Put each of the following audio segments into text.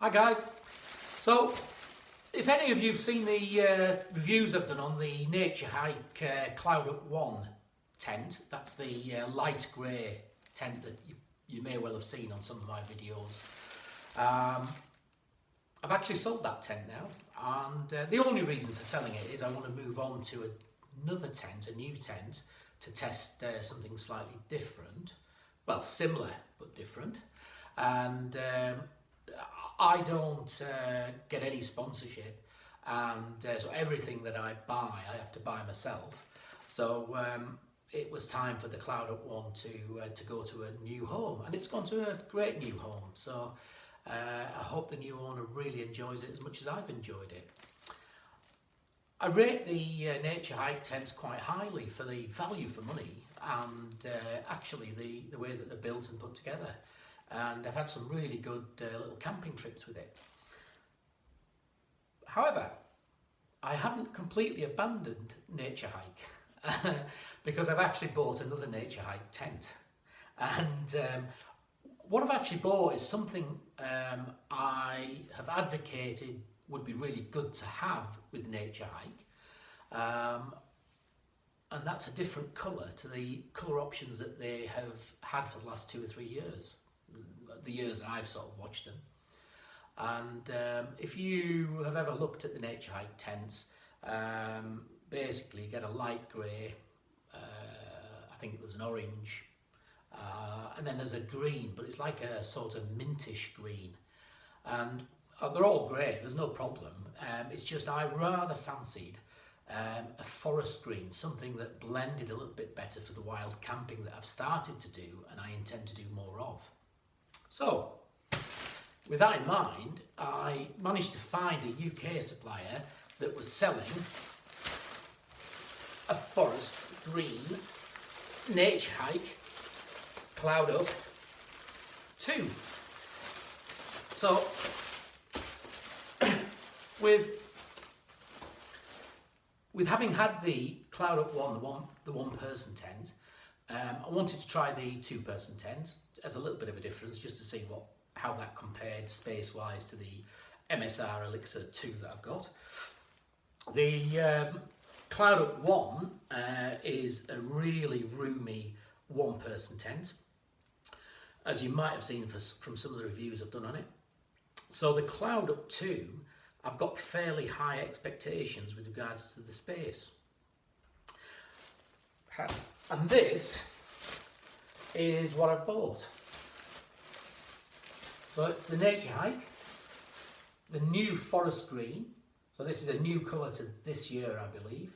Hi guys. So, if any of you have seen the reviews I've done on the Naturehike Cloud Up 1 tent, that's the light grey tent that you may well have seen on some of my videos. I've actually sold that tent now, and the only reason for selling it is I want to move on to another tent, a new tent, to test something slightly different. Well, similar but different. And I don't get any sponsorship, and so everything that I buy, I have to buy myself. So it was time for the Cloud Up one to go to a new home, and it's gone to a great new home. So I hope the new owner really enjoys it as much as I've enjoyed it. I rate the Naturehike tents quite highly for the value for money and actually the way that they're built and put together. And I've had some really good little camping trips with it. However, I haven't completely abandoned Naturehike because I've actually bought another Naturehike tent. And what I've actually bought is something I have advocated would be really good to have with Naturehike. And that's a different colour to the colour options that they have had for the last 2 or 3 years. The years that I've sort of watched them. And if you have ever looked at the Naturehike tents, basically you get a light grey, I think there's an orange, and then there's a green, but it's like a sort of mintish green. And they're all great, there's no problem. It's just I rather fancied a forest green, something that blended a little bit better for the wild camping that I've started to do and I intend to do more of. So, with that in mind, I managed to find a UK supplier that was selling a forest green Naturehike Cloud Up 2. So, with having had the Cloud Up 1, the one-person tent, I wanted to try the 2-person tent as a little bit of a difference, just to see how that compared space-wise to the MSR Elixir 2 that I've got. The Cloud Up 1 is a really roomy one-person tent, as you might have seen from some of the reviews I've done on it. So the Cloud Up 2, I've got fairly high expectations with regards to the space. And this is what I've bought. So it's the Naturehike, the new forest green. So this is a new colour to this year, I believe.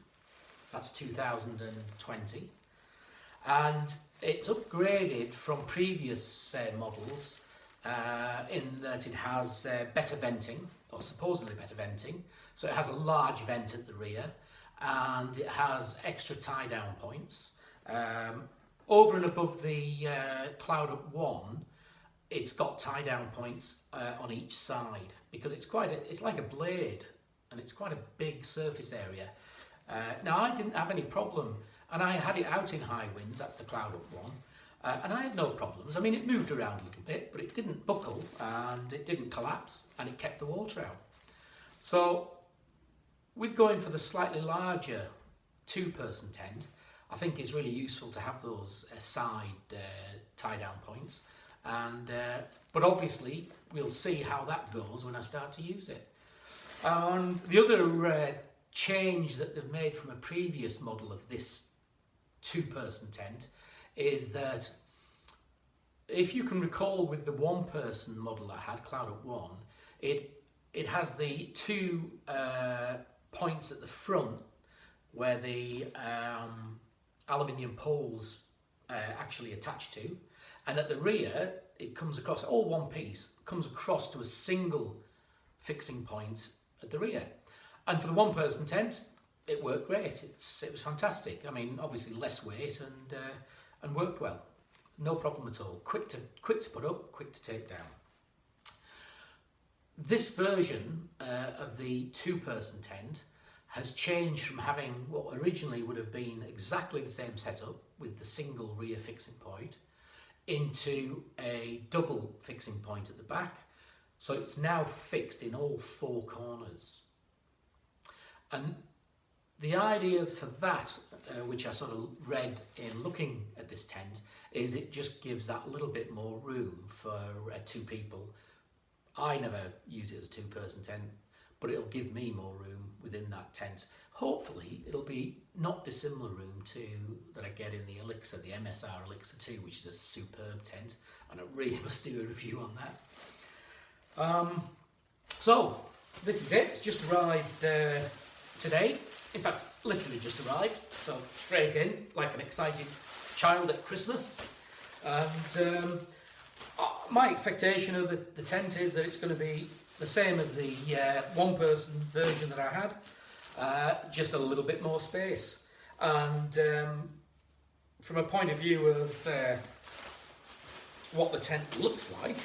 That's 2020. And it's upgraded from previous models in that it has better venting, or supposedly better venting. So it has a large vent at the rear, and it has extra tie-down points. Over and above the Cloud Up 1, it's got tie-down points on each side, because it's like a blade, and it's quite a big surface area. Now, I didn't have any problem, and I had it out in high winds, that's the Cloud Up 1, and I had no problems. I mean, it moved around a little bit, but it didn't buckle, and it didn't collapse, and it kept the water out. So, with going for the slightly larger 2-person tent, I think it's really useful to have those side tie-down points. And but obviously, we'll see how that goes when I start to use it. And the other change that they've made from a previous model of this 2-person tent is that, if you can recall with the 1-person model I had, Cloud Up 1, it has the 2 points at the front where the aluminium poles actually attach to, and at the rear it comes across, all one piece, comes across to a single fixing point at the rear. And for the 1-person tent, it worked great. It was fantastic. I mean, obviously less weight and worked well. No problem at all. Quick to put up, quick to take down. This version of the 2-person tent has changed from having what originally would have been exactly the same setup with the single rear fixing point into a double fixing point at the back So it's now fixed in all 4 corners. And the idea for that, which I sort of read in looking at this tent, is it just gives that little bit more room for 2 people. I never use it as a 2-person tent, but it'll give me more room within that tent. Hopefully it'll be not dissimilar room to that I get in the Elixir, the MSR Elixir 2, which is a superb tent, and I really must do a review on that. So this is it. It's just arrived today. In fact, it's literally just arrived, so straight in like an excited child at Christmas. And my expectation of the tent is that it's going to be the same as the 1-person version that I had, just a little bit more space. And from a point of view of what the tent looks like,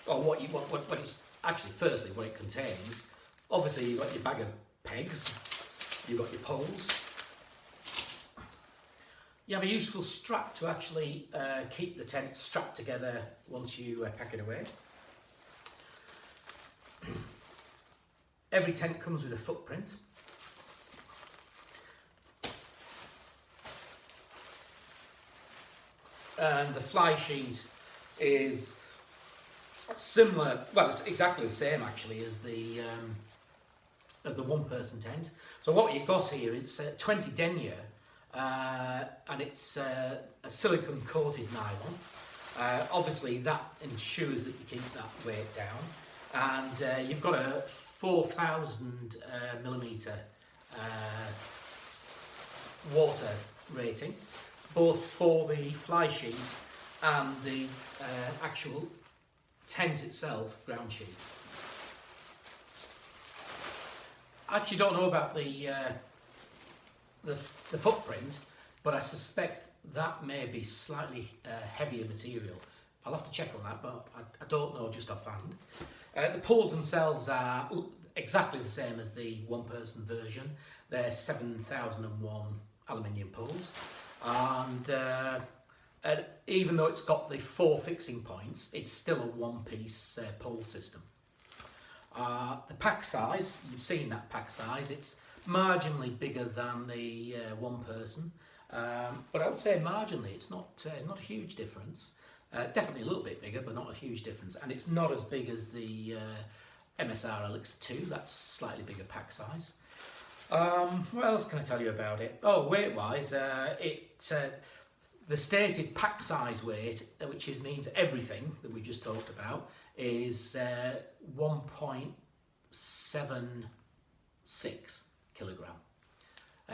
or what it's actually, firstly, what it contains. Obviously, you've got your bag of pegs, you've got your poles. You have a useful strap to actually keep the tent strapped together once you pack it away. Every tent comes with a footprint. And the fly sheet is similar, well, it's exactly the same actually as the 1-person tent. So what you've got here is 20 denier, and it's a silicone coated nylon. Obviously that ensures that you keep that weight down, and you've got a 4,000 millimetre water rating, both for the fly sheet and the actual tent itself, ground sheet. I actually don't know about the footprint, but I suspect that may be slightly heavier material. I'll have to check on that, but I don't know just offhand. The poles themselves are exactly the same as the 1-person version. They're 7001 aluminium poles, and even though it's got the 4 fixing points, it's still a 1-piece pole system. The pack size, you've seen that pack size, it's marginally bigger than the 1-person, but I would say marginally, it's not a huge difference. Definitely a little bit bigger, but not a huge difference, and it's not as big as the MSR Elixir 2, that's slightly bigger pack size. What else can I tell you about it? Oh, weight-wise, the stated pack size weight, which means everything that we just talked about, is 1.76 kilogram.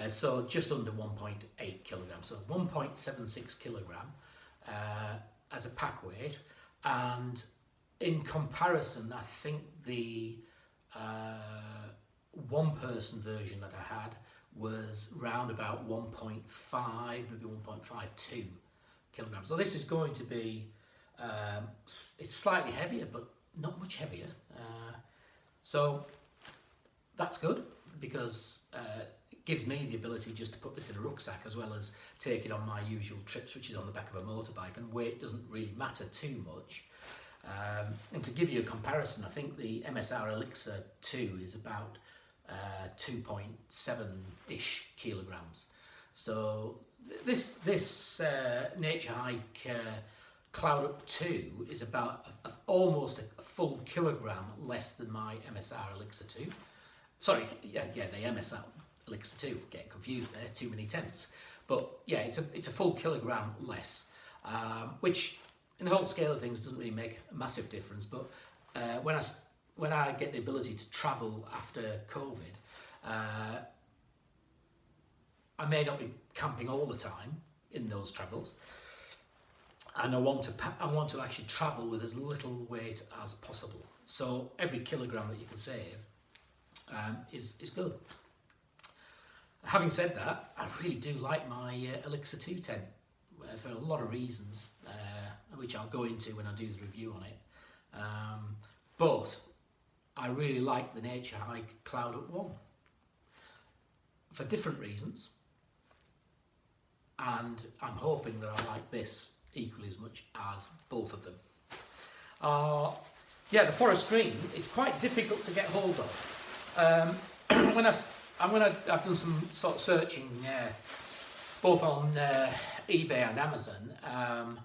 So just under 1.8 kilograms. So 1.76 kilogram as a pack weight. And in comparison, I think the 1-person version that I had was round about 1.5, maybe 1.52 kilograms. So this is going to be, it's slightly heavier, but not much heavier. So that's good, because it gives me the ability just to put this in a rucksack as well as take it on my usual trips, which is on the back of a motorbike, and weight doesn't really matter too much. And to give you a comparison, I think the MSR Elixir 2 is about 2.7-ish kilograms. So this Naturehike Cloud Up 2 is about almost a full kilogram less than my MSR Elixir 2. Sorry, the MSR Elixir 2, getting confused there, too many tents. But yeah, it's a full kilogram less, which in the whole scale of things doesn't really make a massive difference. But when I get the ability to travel after COVID, I may not be camping all the time in those travels, and I want to actually travel with as little weight as possible. So every kilogram that you can save is good. Having said that, I really do like my Elixir 2 tent for a lot of reasons, which I'll go into when I do the review on it. But I really like the Naturehike Cloud Up 1 for different reasons, and I'm hoping that I like this equally as much as both of them. yeah, the forest green. It's quite difficult to get hold of. I've done some sort of searching, both on eBay and Amazon.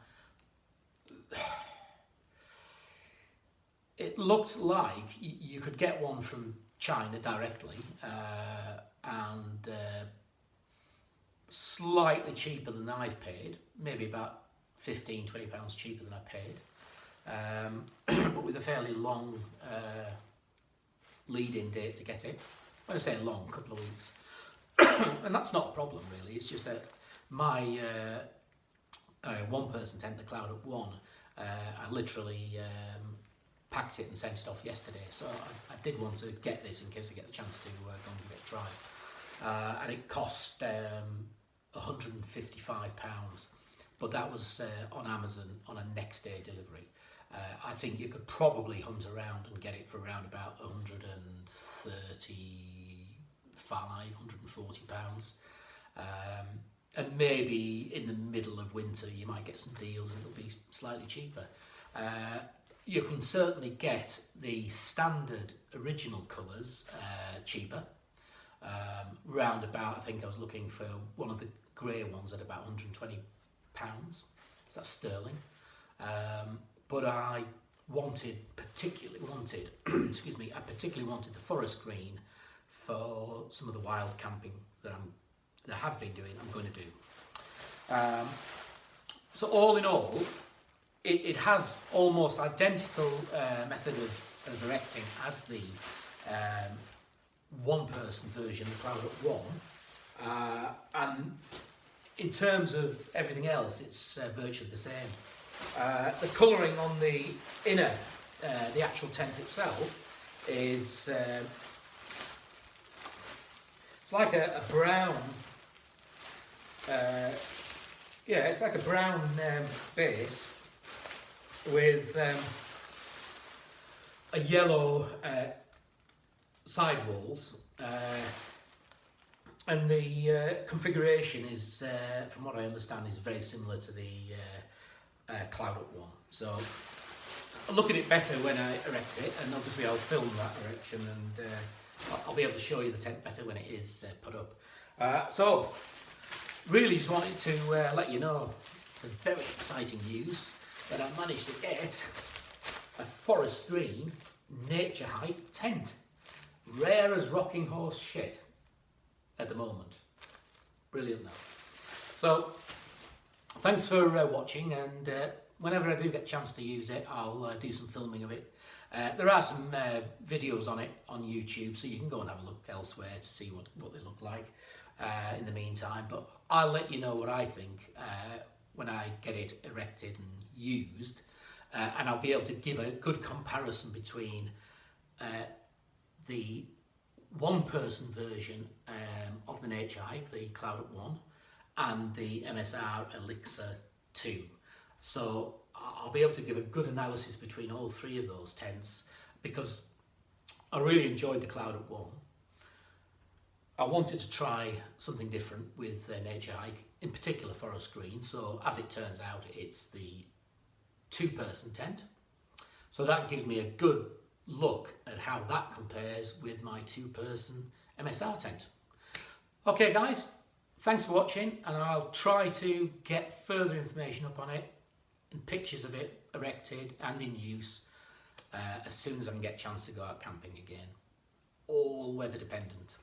It looked like you could get one from China directly, and slightly cheaper than I've paid, maybe about £15–20 cheaper than I paid, but with a fairly long lead-in date to get it. When I say long, a couple of weeks. And that's not a problem really, it's just that my one-person tent, the Cloud Up 1, I literally packed it and sent it off yesterday, so I did want to get this in case I get the chance to go and give it a try. And it cost £155, but that was on Amazon on a next day delivery. I think you could probably hunt around and get it for around about £140, and maybe in the middle of winter you might get some deals and it'll be slightly cheaper. You can certainly get the standard original colours cheaper, round about, I think I was looking for one of the grey ones at about £120, so that's sterling. But I particularly wanted the forest green for some of the wild camping that I have been doing, I'm going to do. So all in all, it has almost identical method of erecting as the one-person version, the Cloud Up 1, and in terms of everything else, it's virtually the same. The colouring on the inner, the actual tent itself, is it's like a brown. It's like a brown base with a yellow side walls, and the configuration is, from what I understand, is very similar to the Cloud Up 1. So I'll look at it better when I erect it, and obviously I'll film that erection, and I'll be able to show you the tent better when it is put up. So really just wanted to let you know the very exciting news that I managed to get a forest green Naturehike tent. Rare as rocking horse shit at the moment. Brilliant though. So thanks for watching, and whenever I do get a chance to use it, I'll do some filming of it. There are some videos on it on YouTube, so you can go and have a look elsewhere to see what they look like in the meantime. But I'll let you know what I think when I get it erected and used, and I'll be able to give a good comparison between the one-person version of the Naturehike, the Cloud Up 1, and the MSR Elixir 2. So I'll be able to give a good analysis between all three of those tents, because I really enjoyed the Cloud Up 1. I wanted to try something different with Naturehike, in particular forest green. So as it turns out, it's the two-person tent. So that gives me a good look at how that compares with my two-person MSR tent. Okay guys, thanks for watching, and I'll try to get further information up on it and pictures of it erected and in use as soon as I can get a chance to go out camping again. All weather dependent.